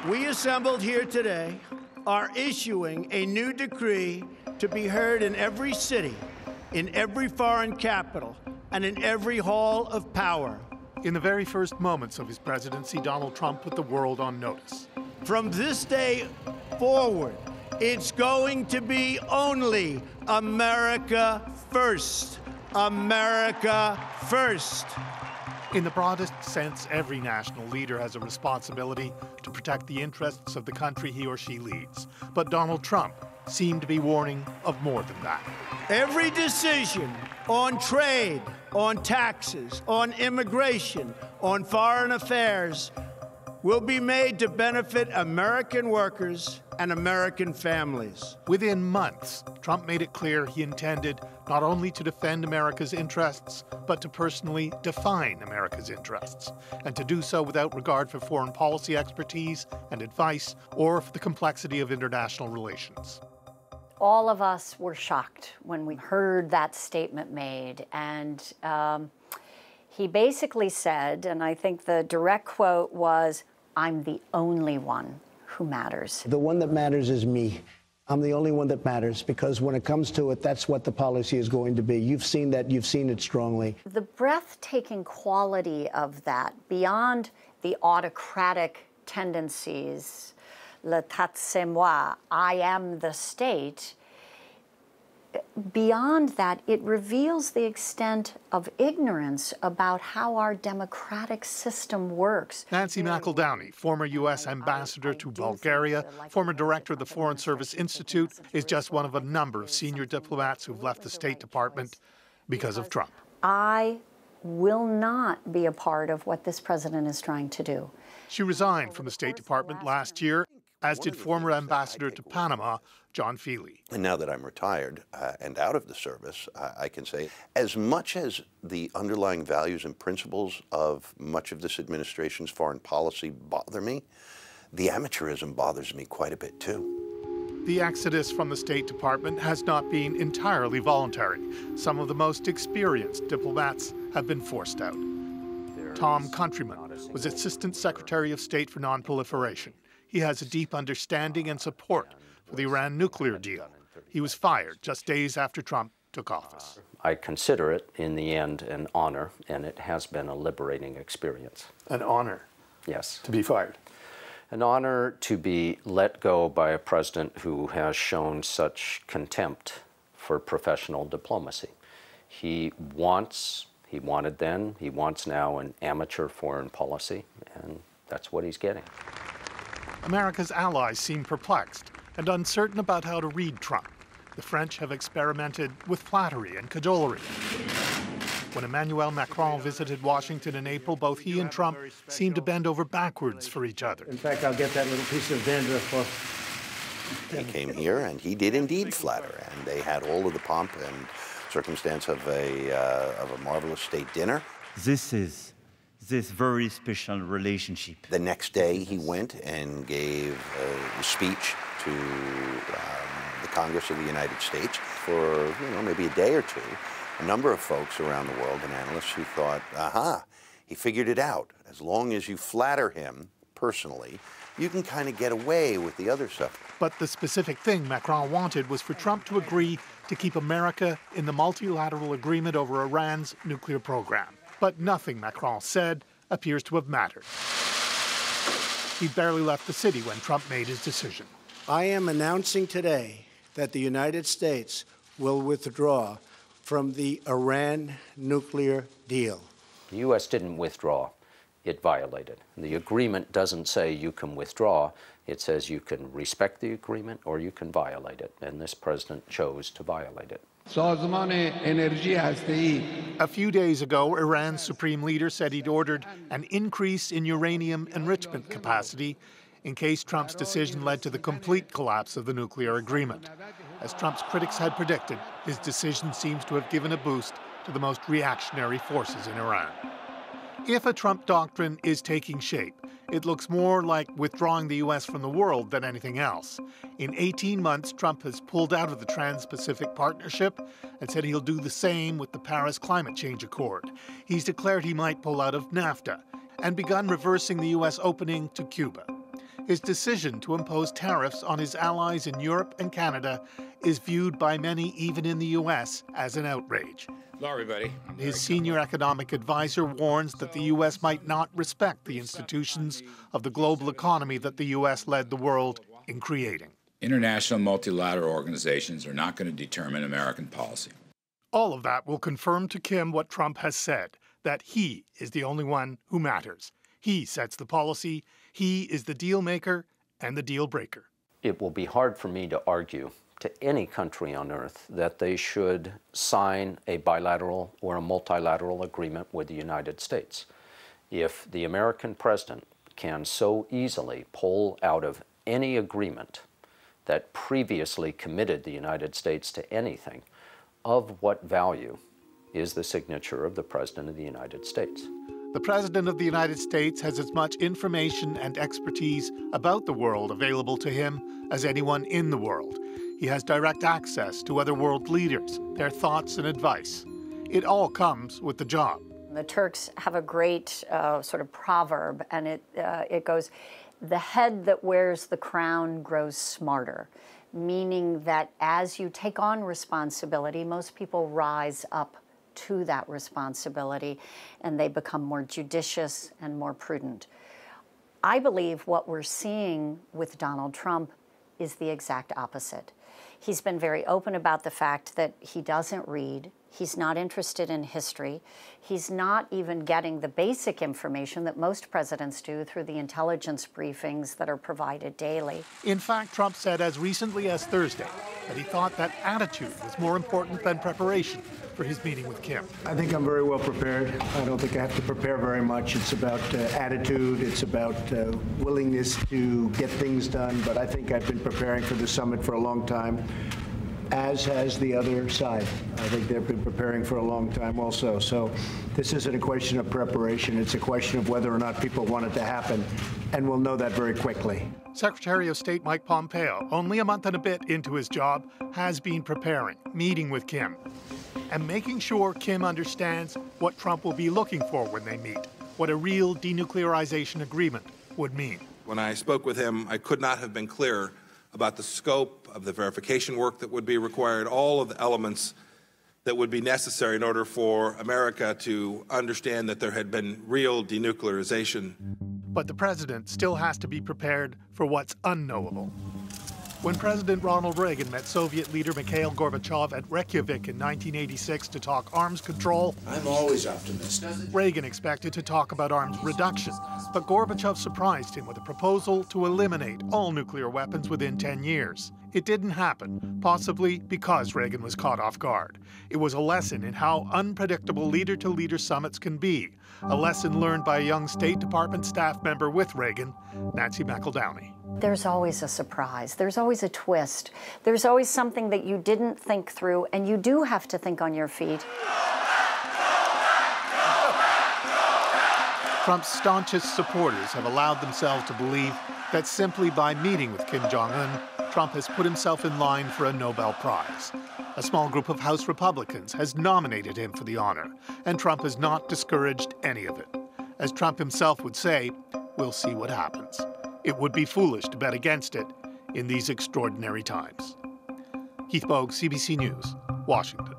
We assembled here today are issuing a new decree to be heard in every city, in every foreign capital, and in every hall of power. In the very first moments of his presidency, Donald Trump put the world on notice. From this day forward, it's going to be only America first. America first. In the broadest sense, every national leader has a responsibility to protect the interests of the country he or she leads. But Donald Trump seemed to be warning of more than that. Every decision on trade, on taxes, on immigration, on foreign affairs will be made to benefit American workers and American families. Within months, Trump made it clear he intended not only to defend America's interests, but to personally define America's interests, and to do so without regard for foreign policy expertise and advice or for the complexity of international relations. All of us were shocked when we heard that statement made, and he basically said, and I think the direct quote was, "I'm the only one who matters." The one that matters is me. I'm the only one that matters, because when it comes to it, that's what the policy is going to be. You've seen that, you've seen it strongly. The breathtaking quality of that, beyond the autocratic tendencies, l'état c'est moi, I am the state, beyond that, it reveals the extent of ignorance about how our democratic system works. Nancy McEldowney, former U.S. ambassador to Bulgaria, former director of the Foreign Service Institute, is just one of a number of senior diplomats who've left the State Department because of Trump. I will not be a part of what this president is trying to do. She resigned from the State Department last year, as did former ambassador to Panama, John Feely. And now that I'm retired and out of the service, I can say, as much as the underlying values and principles of much of this administration's foreign policy bother me, the amateurism bothers me quite a bit too. The exodus from the State Department has not been entirely voluntary. Some of the most experienced diplomats have been forced out. Tom Countryman was Assistant Secretary of State for Nonproliferation. He has a deep understanding and support for the Iran nuclear deal. He was fired just days after Trump took office. I consider it, in the end, an honor, and it has been a liberating experience. An honor? Yes. To be fired? An honor to be let go by a president who has shown such contempt for professional diplomacy. He wanted then, he wants now an amateur foreign policy, and that's what he's getting. America's allies seem perplexed and uncertain about how to read Trump. The French have experimented with flattery and cajolery. When Emmanuel Macron visited Washington in April, both he and Trump seemed to bend over backwards for each other. In fact, I'll get that little piece of dandruff for... He came here and he did indeed flatter, and they had all of the pomp and circumstance of a marvelous state dinner. This is this very special relationship. The next day he went and gave a speech to the Congress of the United States for maybe a day or two. A number of folks around the world and analysts who thought, aha, he figured it out. As long as you flatter him personally, you can kind of get away with the other stuff. But the specific thing Macron wanted was for Trump to agree to keep America in the multilateral agreement over Iran's nuclear program. But nothing Macron said appears to have mattered. He barely left the city when Trump made his decision. I am announcing today that the United States will withdraw from the Iran nuclear deal. The U.S. didn't withdraw. It violated. The agreement doesn't say you can withdraw. It says you can respect the agreement or you can violate it. And this president chose to violate it. A few days ago, Iran's supreme leader said he'd ordered an increase in uranium enrichment capacity in case Trump's decision led to the complete collapse of the nuclear agreement. As Trump's critics had predicted, his decision seems to have given a boost to the most reactionary forces in Iran. If a Trump doctrine is taking shape, it looks more like withdrawing the U.S. from the world than anything else. In 18 months, Trump has pulled out of the Trans-Pacific Partnership and said he'll do the same with the Paris Climate Change Accord. He's declared he might pull out of NAFTA and begun reversing the U.S. opening to Cuba. his decision to impose tariffs on his allies in Europe and Canada is viewed by many, even in the U.S., as an outrage. Hello, everybody. His senior economic advisor warns that the U.S. might not respect the institutions of the global economy that the U.S. led the world in creating. International multilateral organizations are not going to determine American policy. All of that will confirm to Kim what Trump has said, that he is the only one who matters. He sets the policy, he is the deal maker and the deal breaker. It will be hard for me to argue to any country on earth that they should sign a bilateral or a multilateral agreement with the United States. If the American president can so easily pull out of any agreement that previously committed the United States to anything, of what value is the signature of the President of the United States? The President of the United States has as much information and expertise about the world available to him as anyone in the world. He has direct access to other world leaders, their thoughts and advice. It all comes with the job. The Turks have a great sort of proverb, and it goes, "The head that wears the crown grows smarter," meaning that as you take on responsibility, most people rise up to that responsibility and they become more judicious and more prudent. I believe what we're seeing with Donald Trump is the exact opposite. He's been very open about the fact that he doesn't read. He's not interested in history. He's not even getting the basic information that most presidents do through the intelligence briefings that are provided daily. In fact, Trump said as recently as Thursday that he thought that attitude was more important than preparation for his meeting with Kim. I think I'm very well prepared. I don't think I have to prepare very much. It's about attitude. It's about willingness to get things done. But I think I've been preparing for the summit for a long time, as has the other side. I think they've been preparing for a long time also. So this isn't a question of preparation. It's a question of whether or not people want it to happen. And we'll know that very quickly. Secretary of State Mike Pompeo, only a month and a bit into his job, has been preparing, meeting with Kim, and making sure Kim understands what Trump will be looking for when they meet, what a real denuclearization agreement would mean. When I spoke with him, I could not have been clearer about the scope of the verification work that would be required, all of the elements that would be necessary in order for America to understand that there had been real denuclearization. But the president still has to be prepared for what's unknowable. When President Ronald Reagan met Soviet leader Mikhail Gorbachev at Reykjavik in 1986 to talk arms control, I'm always optimistic. Reagan expected to talk about arms reduction, but Gorbachev surprised him with a proposal to eliminate all nuclear weapons within 10 years. It didn't happen, possibly because Reagan was caught off guard. It was a lesson in how unpredictable leader-to-leader summits can be, a lesson learned by a young State Department staff member with Reagan, Nancy McEldowney. There's always a surprise. There's always a twist. There's always something that you didn't think through, and you do have to think on your feet. Trump's staunchest supporters have allowed themselves to believe that simply by meeting with Kim Jong-un, Trump has put himself in line for a Nobel Prize. A small group of House Republicans has nominated him for the honor, and Trump has not discouraged any of it. As Trump himself would say, we'll see what happens. It would be foolish to bet against it in these extraordinary times. Keith Bogue, CBC News, Washington.